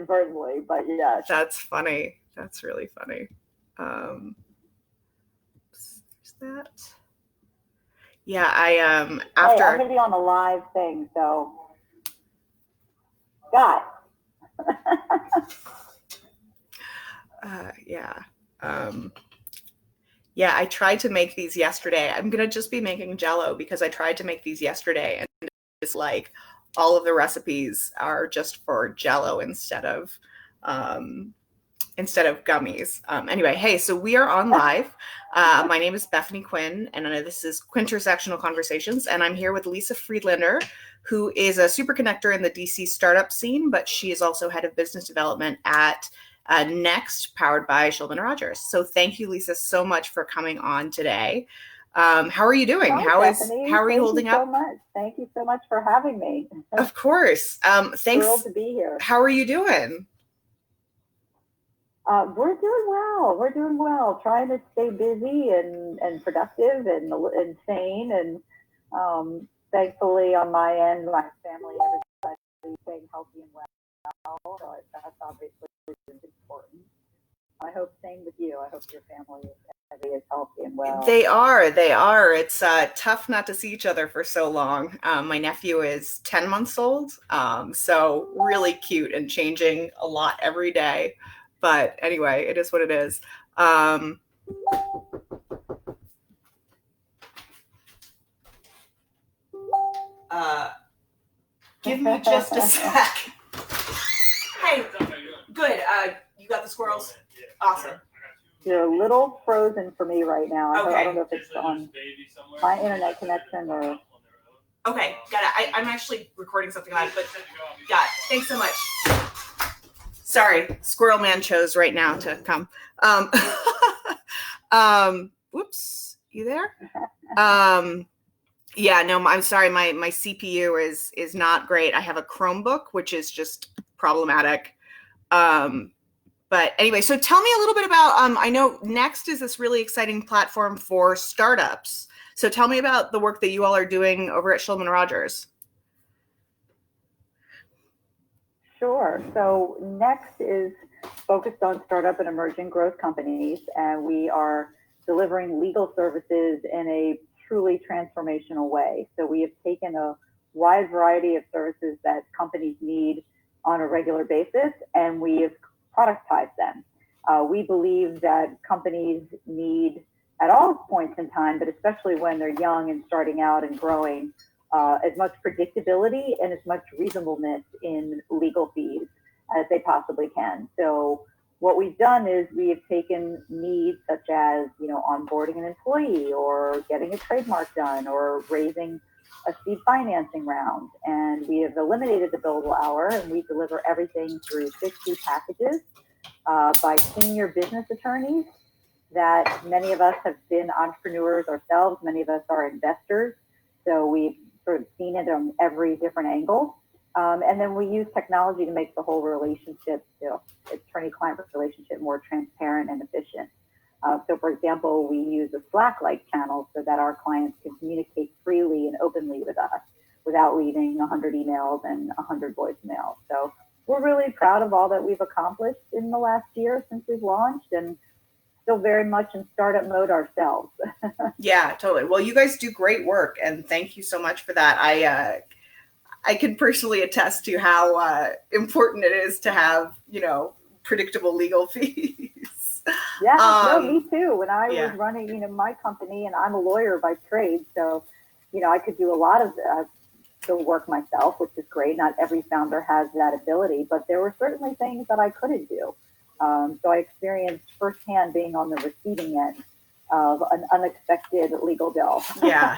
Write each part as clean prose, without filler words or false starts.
inadvertently, but yes. That's funny. That's really funny. Is that? Yeah, after I'm gonna be on a live thing, so Scott. Yeah, I tried to make these yesterday. I'm gonna just be making Jello because I tried to make these yesterday, and it's like all of the recipes are just for Jello instead of gummies. Anyway, hey, so we are on live. My name is Bethany Quinn, and this is Quintersectional Conversations, and I'm here with Lisa Friedlander, who is a super connector in the DC startup scene, but she is also head of business development at Next, powered by Shulman Rogers. So thank you, Lisa, so much for coming on today. How are you doing? Hi, how Bethany. are you holding up? So much. Thank you so much for having me. Of course. Thanks. Thrilled to be here. How are you doing? We're doing well. We're doing well. Trying to stay busy and productive and sane. And thankfully, on my end, my family, everybody staying healthy and well. So that's obviously important. I hope same with you. I hope your family is healthy and well. They are. It's tough not to see each other for so long. My nephew is 10 months old, so really cute and changing a lot every day. But anyway, it is what it is. Give me just a sec. Hey, good. You got the squirrels? Awesome. You're a little frozen for me right now. Okay. I don't know if it's on my internet connection or... Okay, got it. I'm actually recording something live, but got it. Thanks so much. Sorry, Squirrel Man chose right now to come. Whoops, you there? Yeah, no, I'm sorry. My CPU is not great. I have a Chromebook, which is just problematic. But anyway, so tell me a little bit about, I know Next is this really exciting platform for startups. So tell me about the work that you all are doing over at Shulman Rogers. Sure. So Next is focused on startup and emerging growth companies, and we are delivering legal services in a truly transformational way. So we have taken a wide variety of services that companies need on a regular basis, and we have productized them. We believe that companies need, at all points in time, but especially when they're young and starting out and growing, as much predictability and as much reasonableness in legal fees as they possibly can. So what we've done is we have taken needs such as, onboarding an employee or getting a trademark done or raising a seed financing round. And we have eliminated the billable hour, and we deliver everything through 60 packages by senior business attorneys that many of us have been entrepreneurs ourselves. Many of us are investors. So we've sort of seen it on every different angle. And then we use technology to make the whole relationship, attorney-client relationship, more transparent and efficient. So for example, we use a Slack-like channel so that our clients can communicate freely and openly with us without leaving 100 emails and 100 voicemails. So we're really proud of all that we've accomplished in the last year since we've launched, and still very much in startup mode ourselves. Yeah, totally. Well, you guys do great work, and thank you so much for that. I can personally attest to how important it is to have, predictable legal fees. Yeah, no, me too. When I was running, my company, and I'm a lawyer by trade, so, I could do a lot of the work myself, which is great. Not every founder has that ability, but there were certainly things that I couldn't do. So I experienced firsthand being on the receiving end of an unexpected legal bill. Yeah.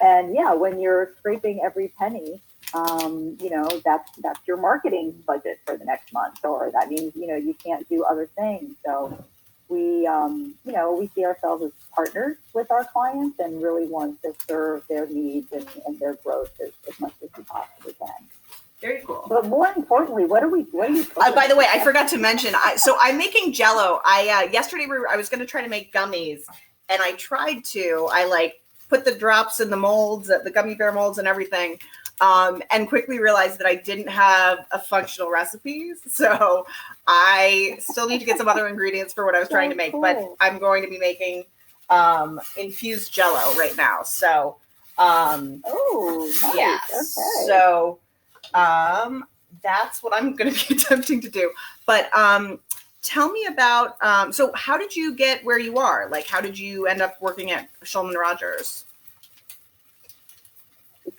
And when you're scraping every penny, that's your marketing budget for the next month, or that means, you can't do other things. So we see ourselves as partners with our clients and really want to serve their needs and their growth as much as we possibly can. Very cool. But more importantly, what are you cooking? By the way, I forgot to mention, so I'm making Jello. Yesterday I was going to try to make gummies, and I tried to. I put the drops in the molds, the gummy bear molds and everything. and quickly realized that I didn't have a functional recipes. So I still need to get some other ingredients for what I was trying to make, but I'm going to be making infused Jello right now. So nice. yeah, Okay. so that's what I'm going to be attempting to do. But tell me about, so how did you get where you are? Like, how did you end up working at Shulman Rogers?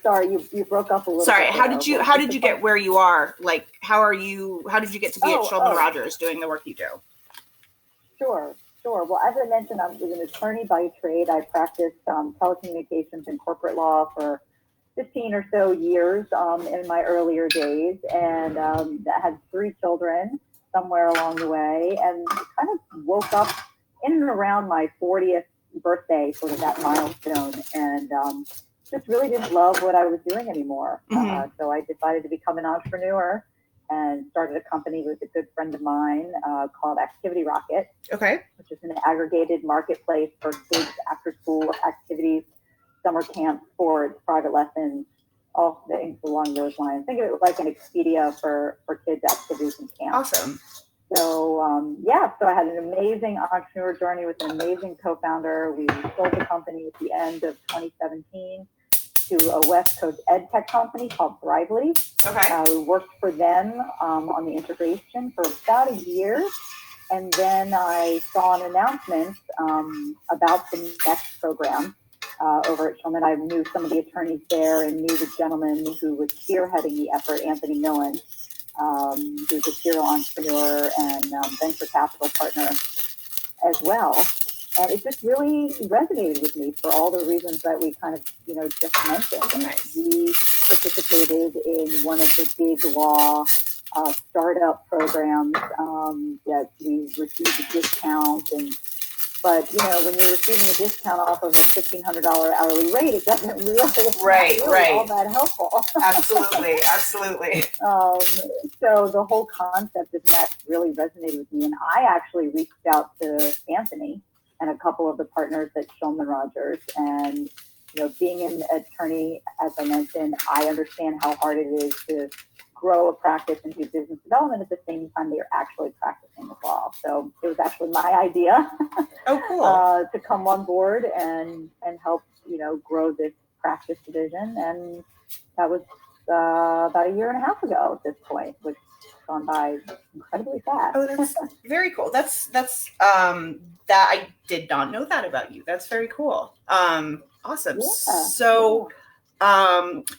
Sorry, you broke up a little Sorry, bit. how did you get where you are? Like, how did you get to be at Shulman Rogers doing the work you do? Sure. Well, as I mentioned, I was an attorney by trade. I practiced telecommunications and corporate law for 15 or so years in my earlier days, and I had 3 children somewhere along the way, and kind of woke up in and around my 40th birthday, sort of that milestone, and just really didn't love what I was doing anymore. So I decided to become an entrepreneur and started a company with a good friend of mine called Activity Rocket, which is an aggregated marketplace for kids after-school activities, summer camp, sports, private lessons, all things along those lines. Think of it like an Expedia for kids' activities and camp. Awesome. So so I had an amazing entrepreneur journey with an amazing co-founder. We sold the company at the end of 2017 to a West Coast ed tech company called Thrively. We worked for them on the integration for about a year. And then I saw an announcement about the next program over at Shulman. I knew some of the attorneys there and knew the gentleman who was spearheading the effort, Anthony Millen, who's a serial entrepreneur and venture capital partner as well. And it just really resonated with me for all the reasons that we kind of, just mentioned. Nice. We participated in one of the big law startup programs that we received a discount. But when you're receiving a discount off of a $1,500 hourly rate, it doesn't really, all that helpful. Absolutely. So the whole concept of Next really resonated with me. And I actually reached out to Anthony and a couple of the partners at Shulman Rogers. And, being an attorney, as I mentioned, I understand how hard it is to grow a practice and do business development at the same time that you're actually practicing the law. So it was actually my idea to come on board and help, grow this practice division. And that was about a year and a half ago at this point, which has gone by incredibly fast. Oh, that's very cool. That's that I did not know that about you. That's very cool. Awesome. Yeah, so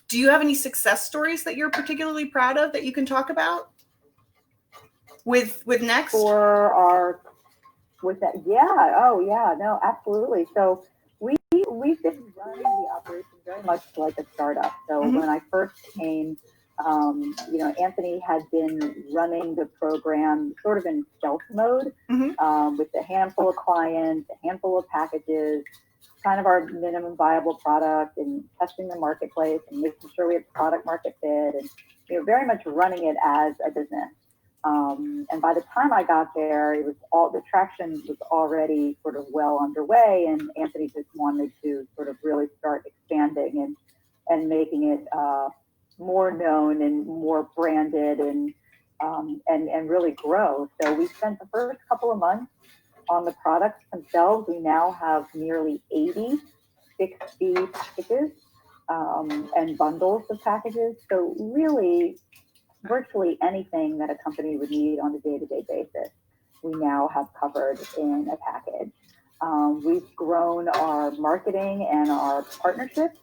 do you have any success stories that you're particularly proud of that you can talk about with Next? With that? Yeah. Oh, yeah. No, absolutely. So we've been running the operation very much like a startup. So when I first came, Anthony had been running the program sort of in stealth mode with a handful of clients, a handful of packages, kind of our minimum viable product, and testing the marketplace and making sure we had product market fit, and very much running it as a business. And by the time I got there, it was the traction was already sort of well underway, and Anthony just wanted to sort of really start expanding and making it more known and more branded and really grow. So we spent the first couple of months on the products themselves. We now have nearly 80 fixed fee packages and bundles of packages. So really, virtually anything that a company would need on a day-to-day basis, we now have covered in a package. We've grown our marketing and our partnerships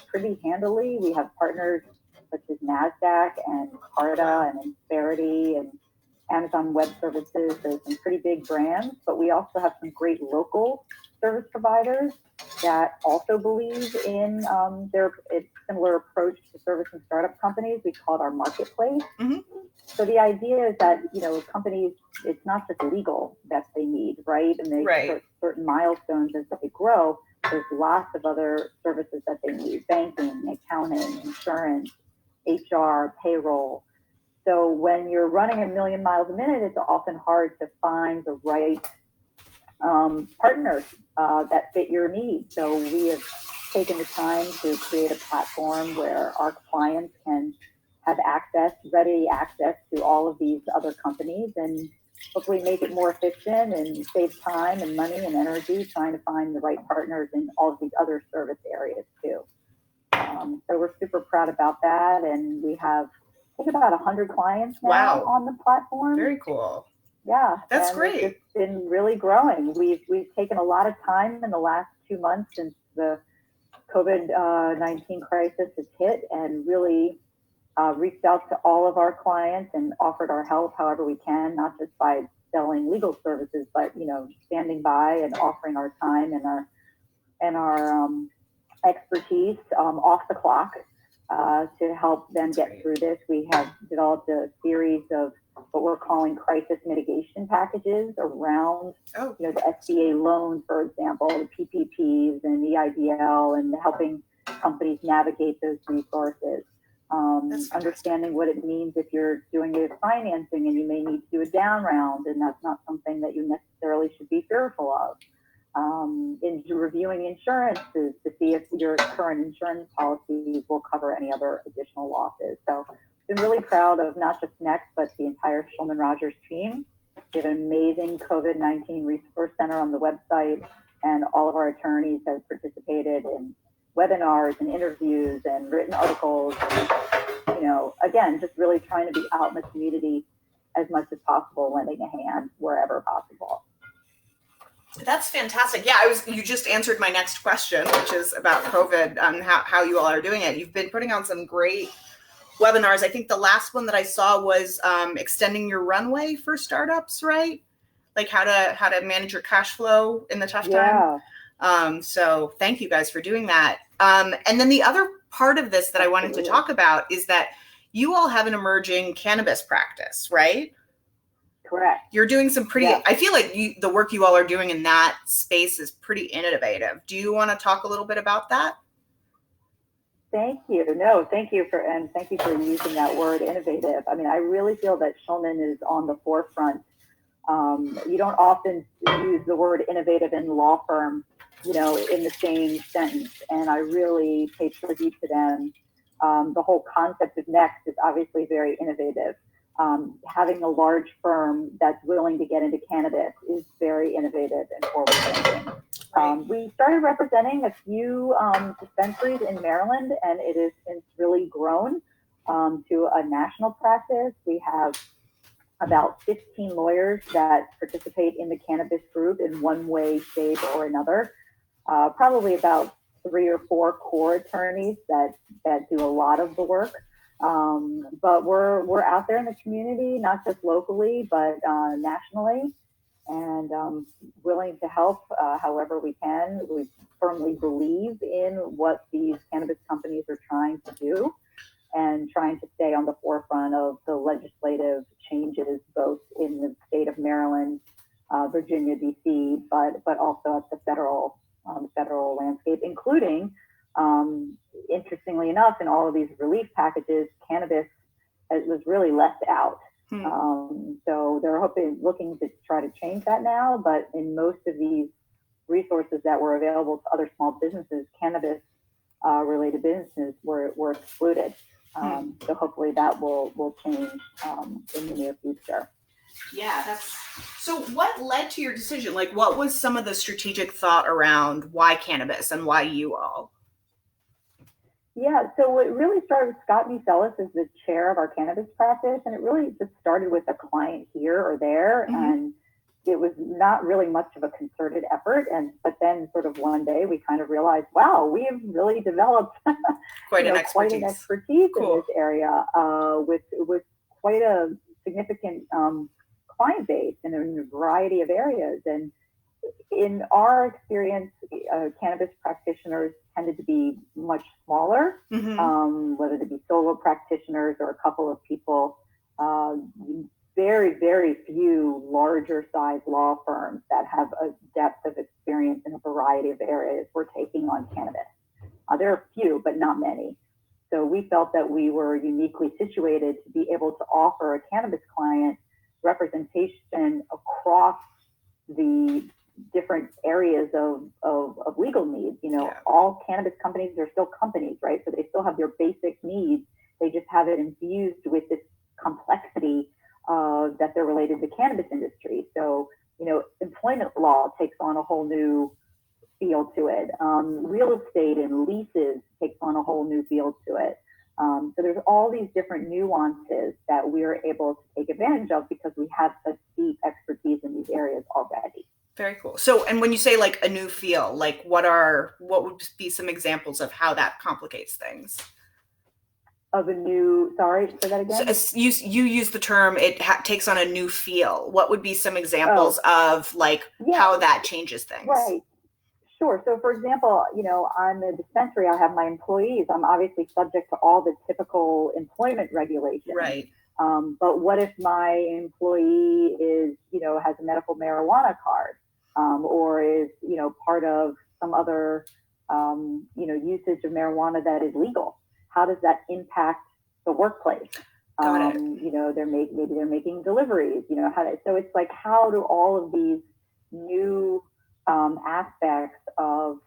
pretty handily. We have partners such as NASDAQ and Carta and Insperity and Amazon Web Services. There's some pretty big brands, but we also have some great local service providers that also believe in their similar approach to service and startup companies. We call it our marketplace. So the idea is that, companies, it's not just legal that they need, right? And they hit certain milestones as they grow. There's lots of other services that they need: banking, accounting, insurance, HR, payroll. So when you're running 1 million miles a minute, it's often hard to find the right partners that fit your needs. So we have taken the time to create a platform where our clients can have access, ready access to all of these other companies, and hopefully make it more efficient and save time and money and energy trying to find the right partners in all of these other service areas too. So we're super proud about that, and we have, I think, about 100 clients now on the platform. Very cool. Yeah, that's great. It's been really growing. We've taken a lot of time in the last 2 months since the COVID-19 crisis has hit, and really reached out to all of our clients and offered our help however we can, not just by selling legal services, but standing by and offering our time and our expertise off the clock to help them get through this. We have developed a series of what we're calling crisis mitigation packages around the SBA loans, for example, the PPPs and the EIDL, and helping companies navigate those resources. Understanding what it means if you're doing a financing and you may need to do a down round, and that's not something that you necessarily should be fearful of. In reviewing insurances to see if your current insurance policy will cover any other additional losses. So I've been really proud of not just Next, but the entire Shulman Rogers team. We have an amazing COVID-19 resource center on the website, and all of our attorneys have participated in webinars and interviews and written articles, and, again, just really trying to be out in the community as much as possible, lending a hand wherever possible. That's fantastic. Yeah, you just answered my next question, which is about COVID and how you all are doing it. You've been putting on some great webinars. I think the last one that I saw was extending your runway for startups, right? Like how to manage your cash flow in the tough time. So thank you guys for doing that. And then the other part of this that I wanted to talk about is that you all have an emerging cannabis practice, right? Correct. You're doing some pretty, I feel like the work you all are doing in that space is pretty innovative. Do you want to talk a little bit about that? Thank you. No, thank you for using that word, innovative. I mean, I really feel that Shulman is on the forefront. You don't often use the word innovative in law firm, in the same sentence. And I really pay tribute to them. The whole concept of Next is obviously very innovative. Having a large firm that's willing to get into cannabis is very innovative and forward-thinking. We started representing a few dispensaries in Maryland, and it's really grown to a national practice. We have about 15 lawyers that participate in the cannabis group in one way, shape, or another. Probably about 3 or 4 core attorneys that do a lot of the work. But we're out there in the community, not just locally, but nationally, and willing to help however we can. We firmly believe in what these cannabis companies are trying to do, and trying to stay on the forefront of the legislative changes, both in the state of Maryland, Virginia, DC, but also at the federal landscape, including, interestingly enough, in all of these relief packages, cannabis was really left out. So they're looking to try to change that now, but in most of these resources that were available to other small businesses, cannabis related businesses were excluded. So hopefully that will change in the near future. Yeah, so what led to your decision? Like, what was some of the strategic thought around why cannabis and why you all? Yeah, so it really started with Scott Musellis as the chair of our cannabis practice, and it really just started with a client here or there, and it was not really much of a concerted effort. But then sort of one day we kind of realized, wow, we have really developed quite an expertise in this area with quite a significant client base in a variety of areas. And in our experience, cannabis practitioners tended to be much smaller, whether they be solo practitioners or a couple of people. Very, very few larger size law firms that have a depth of experience in a variety of areas were taking on cannabis. There are a few, but not many. So we felt that we were uniquely situated to be able to offer a cannabis client representation across the different areas of legal needs. Yeah. All cannabis companies are still companies, right? So they still have their basic needs. They just have it infused with this complexity that they're related to the cannabis industry. So, employment law takes on a whole new field to it. Real estate and leases takes on a whole new field to it. So there's all these different nuances that we're able to take advantage of because we have such deep expertise in these areas already. Very cool. So, and when you say like a new feel, like what would be some examples of how that complicates things? Sorry, say that again? So, you use the term, it takes on a new feel. What would be some examples of like how that changes things? Right. Sure. So, for example, I'm a dispensary. I have my employees. I'm obviously subject to all the typical employment regulations. Right. But what if my employee has a medical marijuana card, or is, part of some other, usage of marijuana that is legal? How does that impact the workplace? Got it. Maybe they're making deliveries. So it's like, how do all of these new aspects of,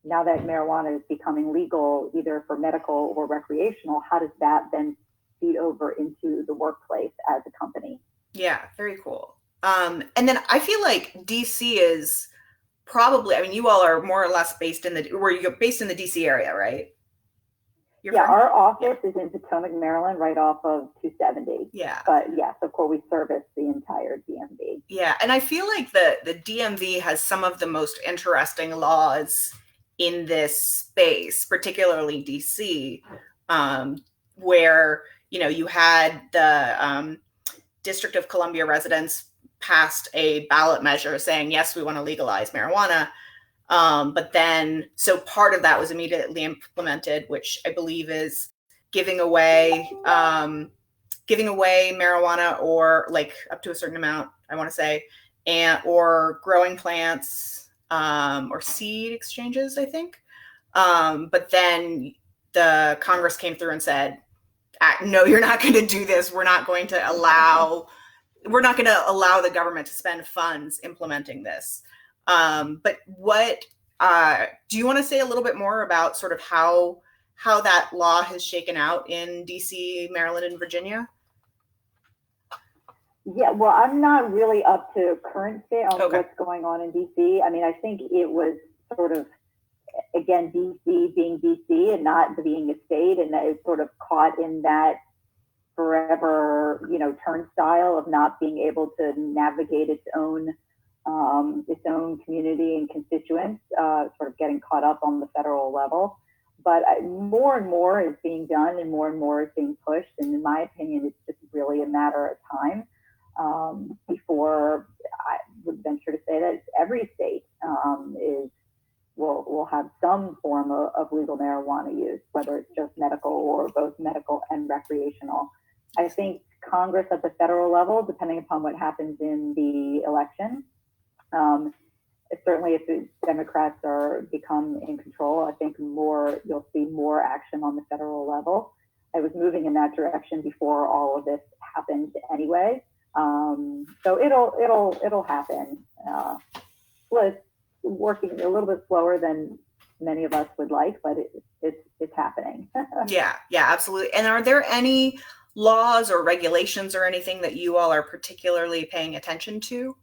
now that marijuana is becoming legal, either for medical or recreational, how does that then feed over into the workplace as a company? Yeah, very cool. And then I feel like DC is probably, I mean, you all are more or less based in the DC area, right? Our office is in Potomac, Maryland, right off of 270. Yeah. But yes, of course, we service the entire DMV. Yeah, and I feel like the DMV has some of the most interesting laws in this space, particularly DC, where you had the District of Columbia residents passed a ballot measure saying, yes, we want to legalize marijuana. But then, so part of that was immediately implemented, which I believe is giving away marijuana, or like up to a certain amount, I want to say, or growing plants, or seed exchanges, I think. But then the Congress came through and said, no, you're not going to do this. We're not going to allow the government to spend funds implementing this. But what do you want to say a little bit more about sort of how that law has shaken out in DC, Maryland, and Virginia? Yeah, well, I'm not really up to current state on what's going on in DC. I mean, I think it was sort of, again, DC being DC and not being a state, and that is sort of caught in that forever, turnstile of not being able to navigate its own community and constituents, sort of getting caught up on the federal level. But more and more is being done, and more is being pushed. And in my opinion, it's just really a matter of time before I would venture to say that every state will have some form of legal marijuana use, whether it's just medical or both medical and recreational. I think Congress at the federal level, depending upon what happens in the election, certainly if the Democrats become in control, I think you'll see more action on the federal level. I was moving in that direction before all of this happened anyway. So it'll happen. It's working a little bit slower than many of us would like, but it's happening. Yeah, absolutely. And are there any laws or regulations or anything that you all are particularly paying attention to?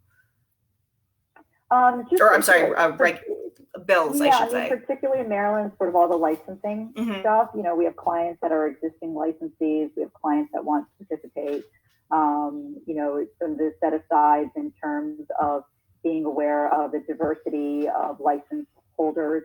Bills, I should say. Particularly in Maryland, sort of all the licensing stuff. We have clients that are existing licensees. We have clients that want to participate. Some of the set asides in terms of being aware of the diversity of license holders,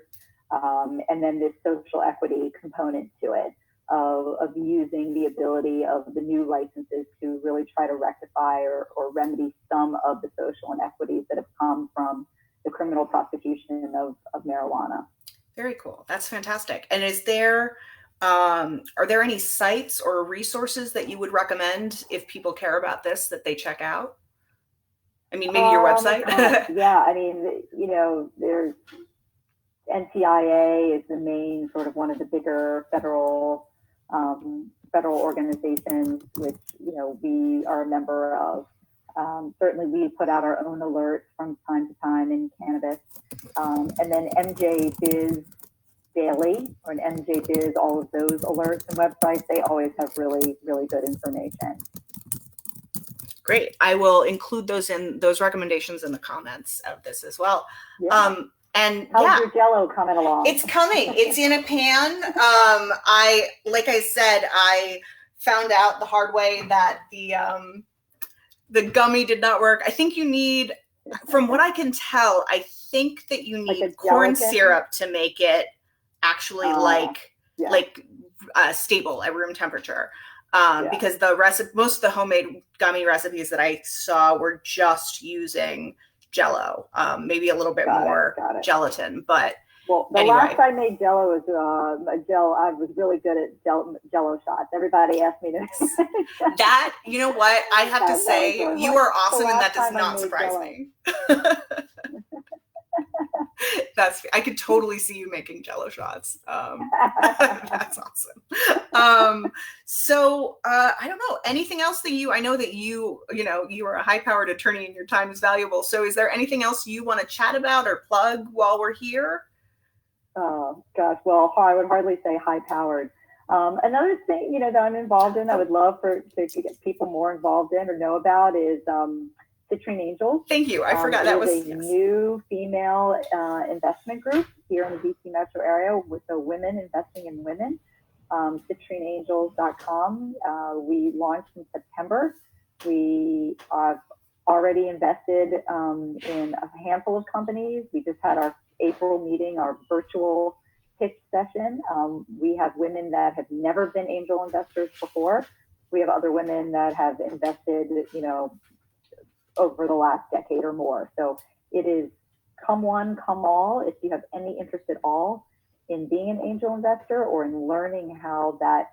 and then this social equity component to it of using the ability of the new licenses to really try to rectify or remedy some of the social inequities that have come from the criminal prosecution of marijuana. Very cool. That's fantastic. And are there any sites or resources that you would recommend if people care about this, that they check out? I mean, maybe your website? Yeah, I mean, there's NCIA is the main sort of one of the bigger federal organizations, which, we are a member of. Certainly, we put out our own alerts from time to time in cannabis. And then MJ Biz Daily or an MJ Biz, all of those alerts and websites, they always have really, really good information. Great. I will include those recommendations in the comments of this as well. Yeah. And how's your Jello coming along? It's coming. It's in a pan. Like I said, I found out the hard way that the gummy did not work. I think you need, from what I can tell, I think that you need like corn syrup to make it actually stable at room temperature. Because most of the homemade gummy recipes that I saw were just using Jello, maybe a little bit more gelatin, but anyway. Last I made Jello was I was really good at Jello shots. Everybody asked me to. That, you know what? I have to say, you are awesome, and that does not surprise me. I could totally see you making Jello shots. That's awesome. So I don't know, anything else that I know that you are a high-powered attorney and your time is valuable. So is there anything else you want to chat about or plug while we're here? Oh gosh, well, I would hardly say high-powered. Another thing, that I'm involved in, I would love to get people more involved in or know about is Citrine Angels. Thank you. I forgot that was a new female investment group here in the DC metro area with the women investing in women. CitrineAngels.com. We launched in September. We have already invested in a handful of companies. We just had our April meeting, our virtual pitch session. We have women that have never been angel investors before. We have other women that have invested, over the last decade or more. So it is come one, come all. If you have any interest at all in being an angel investor or in learning how that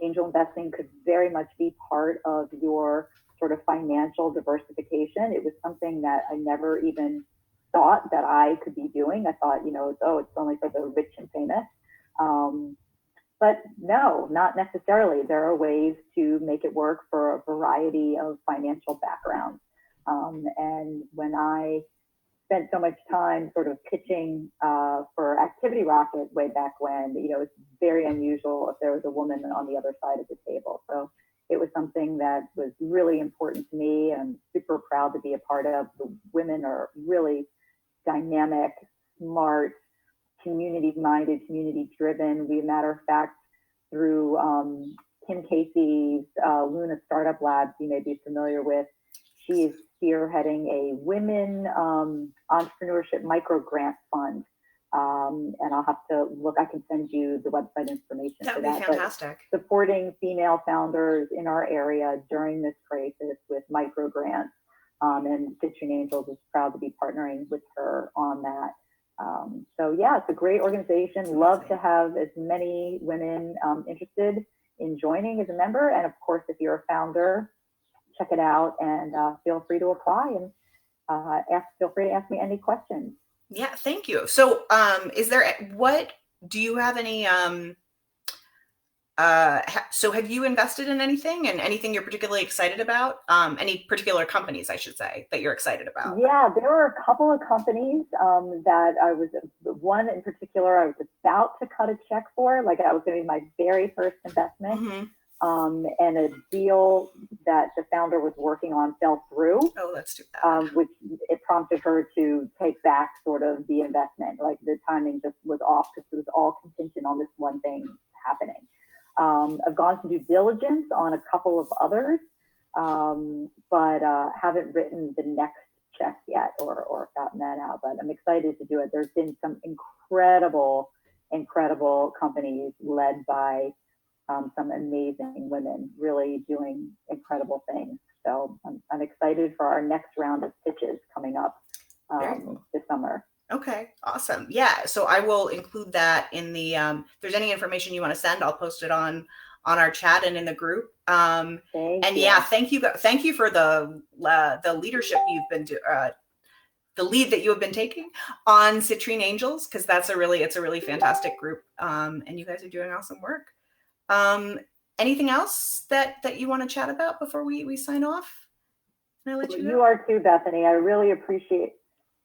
angel investing could very much be part of your sort of financial diversification, it was something that I never even thought that I could be doing. I thought, it's only for the rich and famous. But no, not necessarily. There are ways to make it work for a variety of financial backgrounds. And when I spent so much time sort of pitching for Activity Rocket way back when, it's very unusual if there was a woman on the other side of the table. So it was something that was really important to me. I'm super proud to be a part of. The women are really dynamic, smart, community-minded, community-driven. We, matter of fact, through Kim Casey's Luna Startup Labs, you may be familiar with, she is spearheading a women entrepreneurship micro grant fund. And I'll have to look, I can send you the website information for that. That would be fantastic. But supporting female founders in our area during this crisis with micro grants. And Citrine Angels is proud to be partnering with her on that. So yeah, it's a great organization. Love to have as many women interested in joining as a member. And of course, if you're a founder, check it out and feel free to apply and feel free to ask me any questions. Yeah, thank you. So do you have any, so have you invested in anything and anything you're particularly excited about? Any particular companies, I should say, that you're excited about? Yeah, there were a couple of companies one in particular I was about to cut a check for, like that was going to be my very first investment. Mm-hmm. And a deal that the founder was working on fell through. Oh, that's too bad. Which it prompted her to take back sort of the investment. Like the timing just was off because it was all contingent on this one thing happening. I've gone to due diligence on a couple of others, but haven't written the next check yet or gotten that out. But I'm excited to do it. There's been some incredible companies led by some amazing women really doing incredible things. So I'm excited for our next round of pitches coming up this summer. Okay, awesome. Yeah, so I will include that in the, if there's any information you want to send, I'll post it on our chat and in the group. Thank you. Yeah, thank you for the leadership you've been the lead that you have been taking on Citrine Angels, because it's a really fantastic group, and you guys are doing awesome work. Anything else that you want to chat about before we sign off? Can I let you You go? are too, Bethany. I really appreciate.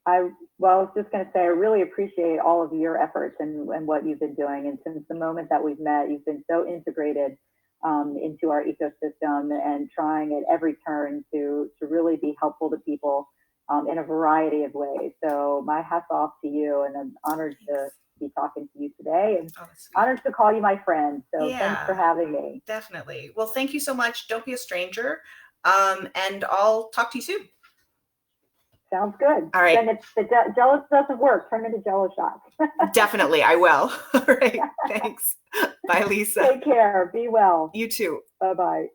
I was just going to say I really appreciate all of your efforts and what you've been doing. And since the moment that we've met, you've been so integrated into our ecosystem and trying at every turn to really be helpful to people in a variety of ways. So my hats off to you, and I'm honored to be talking to you today, and Oh, that's sweet. honored to call you my friend. So thanks for Yeah, having me. definitely. Well, thank you so much. Don't be a stranger. And I'll talk to you soon. Sounds good. All right. Then if the Jello doesn't work, turn into Jello shots. Definitely, I will. All right. Thanks. Bye, Lisa. Take care. Be well. You too. Bye bye.